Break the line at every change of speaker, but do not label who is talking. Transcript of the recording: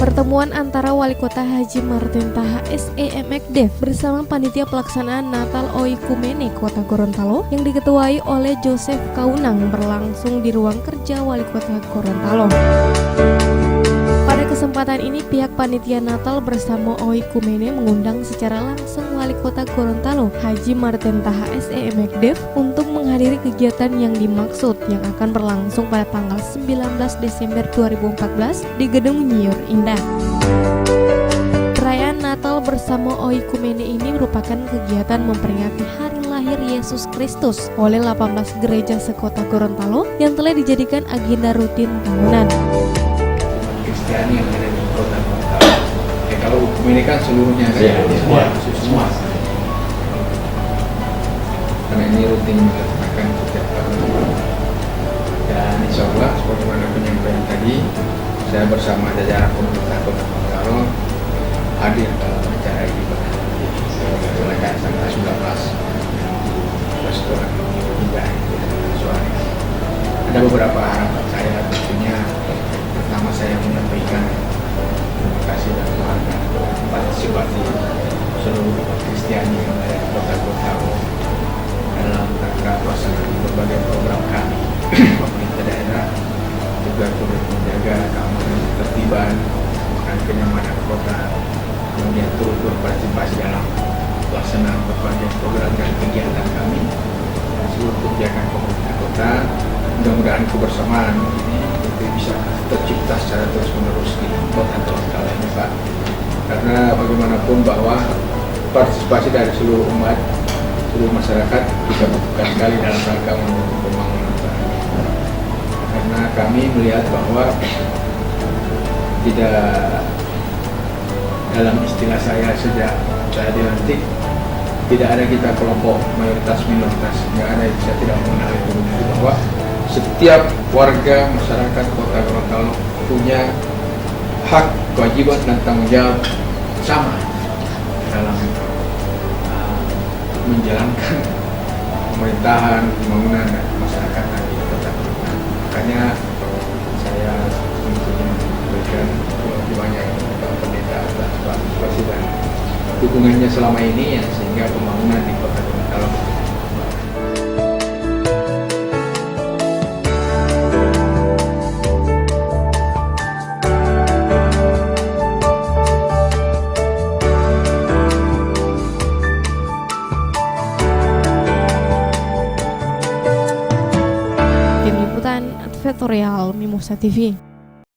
Pertemuan antara Wali Kota Haji Martin Taha SEMekDev bersama panitia pelaksanaan Natal Oikumene Kota Gorontalo yang diketuai oleh Joseph Kaunang berlangsung di ruang kerja Wali Kota Gorontalo. Pada kesempatan ini, pihak panitia Natal bersama Oikumene mengundang secara langsung Wali Kota Gorontalo Haji Martin Taha SEMekDev untuk menghadiri kegiatan yang dimaksud yang akan berlangsung pada tanggal 19 Desember 2014 di Gedung Nyiur Indah. Perayaan Natal bersama Oikumene ini merupakan kegiatan memperingati hari lahir Yesus Kristus oleh 18 gereja sekota Gorontalo yang telah dijadikan agenda rutin tahunan.
Kristiani yang ada di kota Gorontalo. Kalau hukum ini kan seluruhnya kan semua. Karena ini rutin dilaksanakan setiap tahun. Dan insya Allah sebagaimana penyampaian tadi, saya bersama jajaran pemerintah Kota Gorontalo hadir dalam acara ini dilaksanakan tanggal 19 restoran Indah Suara. Ada beberapa harapan saya, tentunya pertama saya menyampaikan terima kasih dan menghargai partisipasi seluruh Kristiani yang ada di Kota Gorontalo dalam rangka pelaksanaan berbagai program kami. Pemerintah daerah juga turut menjaga keamanan, ketertiban, dan kenyamanan kota, kemudian turut berpartisipasi dalam pelaksanaan berbagai program dan kegiatan kami dan seluruh kebijakan pemerintah kota. Mudah-mudahan kebersamaan ini itu bisa tercipta secara terus-menerus di Kota Gorontalo ini, Pak. Karena bagaimanapun bahwa partisipasi dari seluruh umat, seluruh masyarakat kita butuhkan sekali dalam rangka mendukung pembangunan kota. Karena kami melihat bahwa tidak, dalam istilah saya sejak saya dilantik, tidak ada kita kelompok mayoritas minoritas, nggak ada, saya tidak mengenal itu, bahwa setiap warga masyarakat Kota Gorontalo punya hak, kewajiban, dan tanggung jawab sama dalam menjalankan pemerintahan, pembangunan, dan kemasyarakatan di Kota Gorontalo. Makanya saya tentunya memberikan kewajibannya kepada pendeta atas partisipasi dan dukungannya selama ini, ya, sehingga pembangunan di Kota Gorontalo.
Tim Liputan Advertorial Mimosa TV.